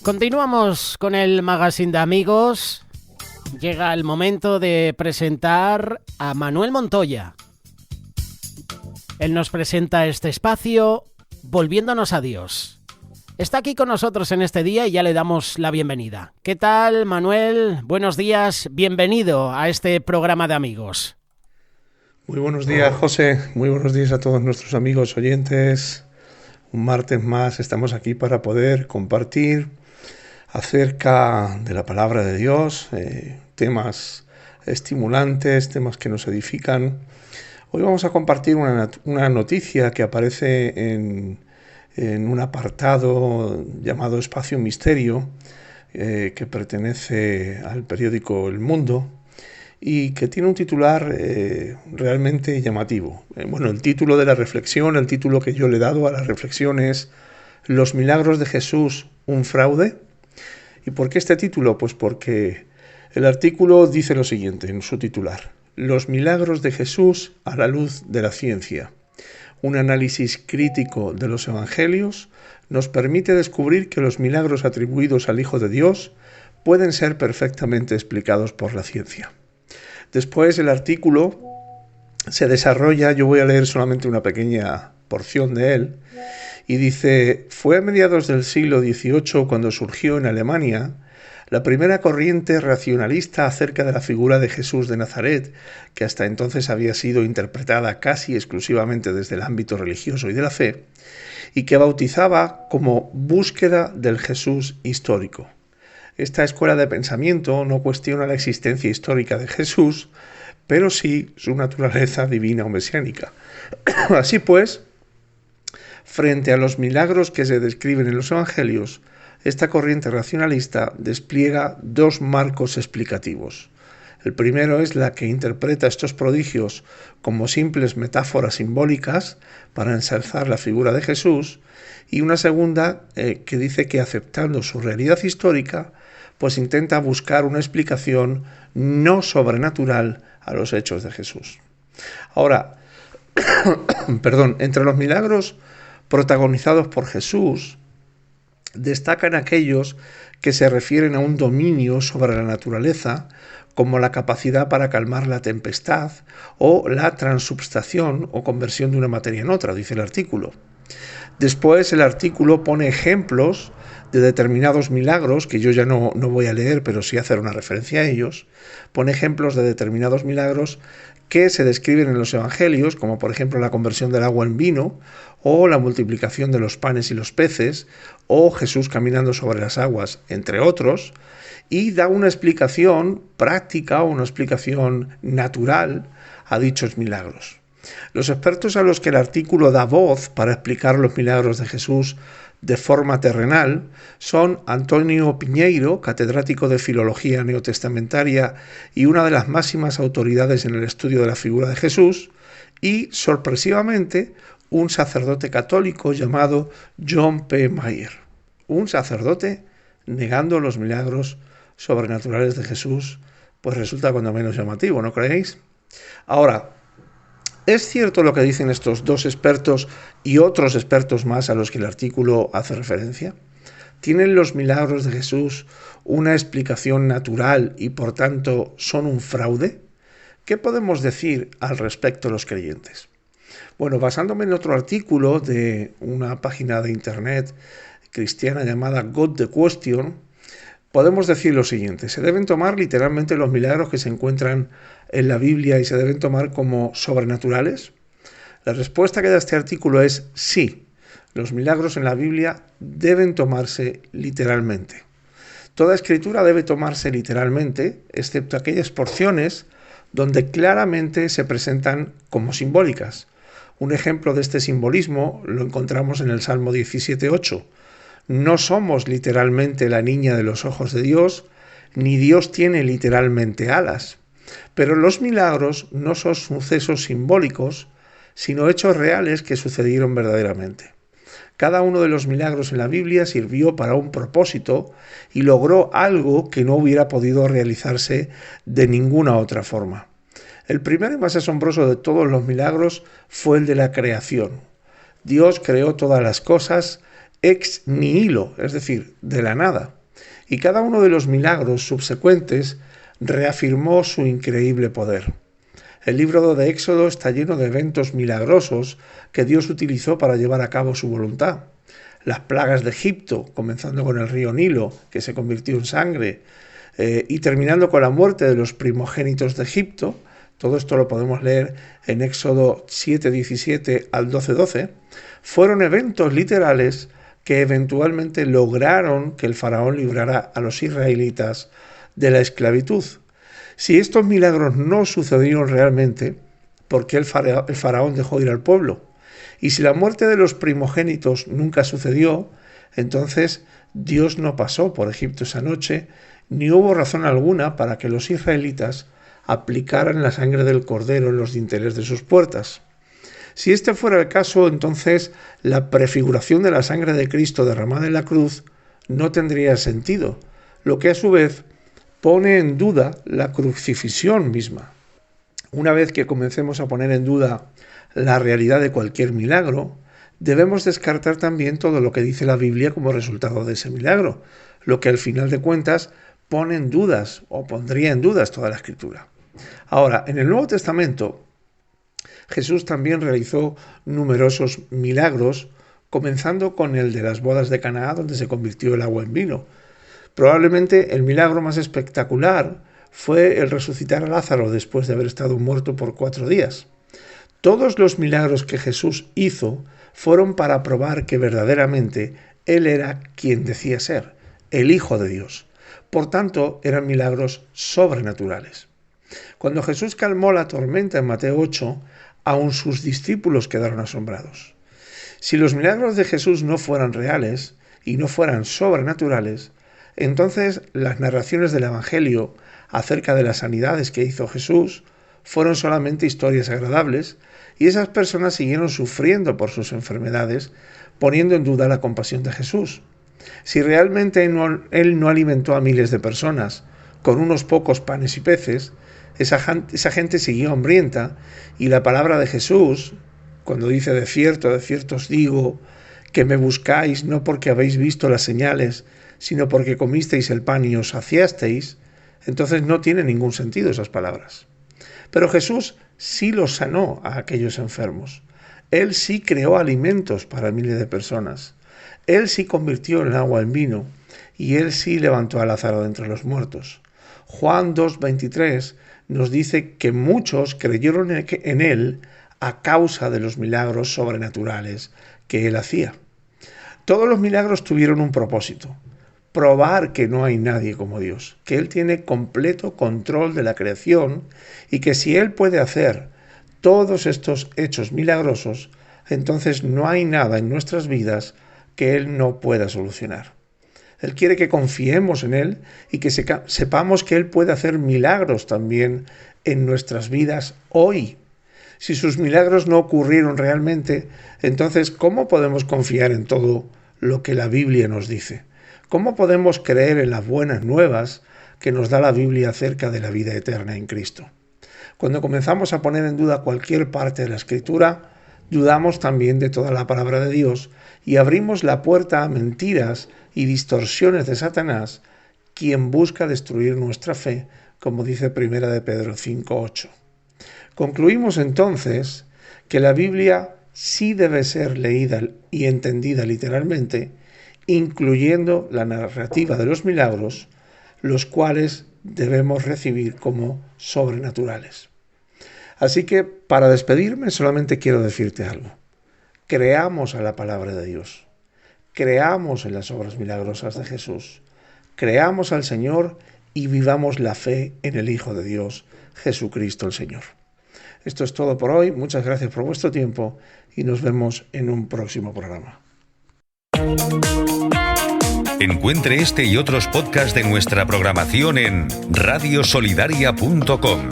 Continuamos con el Magazine de Amigos. Llega el momento de presentar a Manuel Montoya. Él nos presenta este espacio Volviéndonos a Dios. Está aquí con nosotros en este día y ya le damos la bienvenida. ¿Qué tal, Manuel? Buenos días, bienvenido a este programa de amigos. Muy buenos días, José. Muy buenos días a todos nuestros amigos oyentes. Un martes más estamos aquí para poder compartir acerca de la palabra de Dios, temas estimulantes, temas que nos edifican. Hoy vamos a compartir una noticia que aparece en un apartado llamado Espacio Misterio, que pertenece al periódico El Mundo y que tiene un titular realmente llamativo. El título de la reflexión, el título que yo le he dado a la reflexión es ¿Los milagros de Jesús, un fraude? ¿Y por qué este título? Pues porque el artículo dice lo siguiente en su titular: Los milagros de Jesús a la luz de la ciencia. Un análisis crítico de los evangelios nos permite descubrir que los milagros atribuidos al Hijo de Dios pueden ser perfectamente explicados por la ciencia. Después el artículo se desarrolla, yo voy a leer solamente una pequeña porción de él, y dice: fue a mediados del siglo XVIII cuando surgió en Alemania la primera corriente racionalista acerca de la figura de Jesús de Nazaret, que hasta entonces había sido interpretada casi exclusivamente desde el ámbito religioso y de la fe, y que bautizaba como búsqueda del Jesús histórico. Esta escuela de pensamiento no cuestiona la existencia histórica de Jesús, pero sí su naturaleza divina o mesiánica. Así pues, frente a los milagros que se describen en los evangelios, esta corriente racionalista despliega dos marcos explicativos. El primero es la que interpreta estos prodigios como simples metáforas simbólicas para ensalzar la figura de Jesús, y una segunda que dice que, aceptando su realidad histórica, pues intenta buscar una explicación no sobrenatural a los hechos de Jesús. Ahora, entre los milagros protagonizados por Jesús, destacan aquellos que se refieren a un dominio sobre la naturaleza, como la capacidad para calmar la tempestad o la transubstanciación o conversión de una materia en otra, dice el artículo. Después el artículo pone ejemplos de determinados milagros, que yo ya no voy a leer, pero sí hacer una referencia a ellos. Pone ejemplos de determinados milagros que se describen en los evangelios, como por ejemplo la conversión del agua en vino, o la multiplicación de los panes y los peces, o Jesús caminando sobre las aguas, entre otros, y da una explicación práctica o una explicación natural a dichos milagros. Los expertos a los que el artículo da voz para explicar los milagros de Jesús de forma terrenal son Antonio Piñeiro, catedrático de Filología Neotestamentaria y una de las máximas autoridades en el estudio de la figura de Jesús, y, sorpresivamente, un sacerdote católico llamado John P. Mayer. Un sacerdote negando los milagros sobrenaturales de Jesús, pues resulta cuando menos llamativo, ¿no creéis? Ahora, ¿es cierto lo que dicen estos dos expertos y otros expertos más a los que el artículo hace referencia? ¿Tienen los milagros de Jesús una explicación natural y por tanto son un fraude? ¿Qué podemos decir al respecto los creyentes? Bueno, basándome en otro artículo de una página de internet cristiana llamada God the Question, podemos decir lo siguiente: se deben tomar literalmente los milagros que se encuentran en la Biblia y se deben tomar como sobrenaturales. La respuesta que da este artículo es sí. Los milagros en la Biblia deben tomarse literalmente. Toda escritura debe tomarse literalmente, excepto aquellas porciones donde claramente se presentan como simbólicas. Un ejemplo de este simbolismo lo encontramos en el Salmo 17:8. No somos literalmente la niña de los ojos de Dios, ni Dios tiene literalmente alas. Pero los milagros no son sucesos simbólicos, sino hechos reales que sucedieron verdaderamente. Cada uno de los milagros en la Biblia sirvió para un propósito y logró algo que no hubiera podido realizarse de ninguna otra forma. El primero y más asombroso de todos los milagros fue el de la creación. Dios creó todas las cosas ex nihilo, es decir, de la nada. y cada uno de los milagros subsecuentes reafirmó su increíble poder. El libro de Éxodo está lleno de eventos milagrosos que Dios utilizó para llevar a cabo su voluntad. Las plagas de Egipto, comenzando con el río Nilo, que se convirtió en sangre, y terminando con la muerte de los primogénitos de Egipto. Todo esto lo podemos leer en Éxodo 7:17 al 12:12. Fueron eventos literales que eventualmente lograron que el faraón librara a los israelitas de la esclavitud. Si estos milagros no sucedieron realmente, ¿por qué el faraón dejó ir al pueblo? Y si la muerte de los primogénitos nunca sucedió, entonces Dios no pasó por Egipto esa noche, ni hubo razón alguna para que los israelitas aplicaran la sangre del cordero en los dinteles de sus puertas. Si este fuera el caso, entonces la prefiguración de la sangre de Cristo derramada en la cruz no tendría sentido, lo que a su vez pone en duda la crucifixión misma. Una vez que comencemos a poner en duda la realidad de cualquier milagro, debemos descartar también todo lo que dice la Biblia como resultado de ese milagro, lo que al final de cuentas pone en dudas o pondría en dudas toda la Escritura. Ahora, en el Nuevo Testamento, Jesús también realizó numerosos milagros, comenzando con el de las bodas de Caná, donde se convirtió el agua en vino. Probablemente el milagro más espectacular fue el resucitar a Lázaro después de haber estado muerto por 4 días. Todos los milagros que Jesús hizo fueron para probar que verdaderamente Él era quien decía ser, el Hijo de Dios. Por tanto, eran milagros sobrenaturales. Cuando Jesús calmó la tormenta en Mateo 8, aun sus discípulos quedaron asombrados. Si los milagros de Jesús no fueran reales y no fueran sobrenaturales, entonces las narraciones del Evangelio acerca de las sanidades que hizo Jesús fueron solamente historias agradables y esas personas siguieron sufriendo por sus enfermedades, poniendo en duda la compasión de Jesús. Si realmente Él no alimentó a miles de personas con unos pocos panes y peces, esa gente siguió hambrienta y la palabra de Jesús, cuando dice de cierto os digo, que me buscáis no porque habéis visto las señales, sino porque comisteis el pan y os saciasteis, entonces no tiene ningún sentido esas palabras. Pero Jesús sí los sanó a aquellos enfermos. Él sí creó alimentos para miles de personas. Él sí convirtió el agua en vino y Él sí levantó a Lázaro de entre los muertos. Juan 2:23 nos dice que muchos creyeron en Él a causa de los milagros sobrenaturales que Él hacía. Todos los milagros tuvieron un propósito: probar que no hay nadie como Dios, que Él tiene completo control de la creación y que si Él puede hacer todos estos hechos milagrosos, entonces no hay nada en nuestras vidas que Él no pueda solucionar. Él quiere que confiemos en Él y que sepamos que Él puede hacer milagros también en nuestras vidas hoy. Si sus milagros no ocurrieron realmente, entonces ¿cómo podemos confiar en todo lo que la Biblia nos dice? ¿Cómo podemos creer en las buenas nuevas que nos da la Biblia acerca de la vida eterna en Cristo? Cuando comenzamos a poner en duda cualquier parte de la Escritura, dudamos también de toda la palabra de Dios y abrimos la puerta a mentiras y distorsiones de Satanás, quien busca destruir nuestra fe, como dice 1 de Pedro 5:8. Concluimos entonces que la Biblia sí debe ser leída y entendida literalmente, incluyendo la narrativa de los milagros, los cuales debemos recibir como sobrenaturales. Así que, para despedirme, solamente quiero decirte algo. Creamos a la palabra de Dios. Creamos en las obras milagrosas de Jesús. Creamos al Señor y vivamos la fe en el Hijo de Dios, Jesucristo el Señor. Esto es todo por hoy. Muchas gracias por vuestro tiempo y nos vemos en un próximo programa. Encuentre este y otros podcasts de nuestra programación en radiosolidaria.com.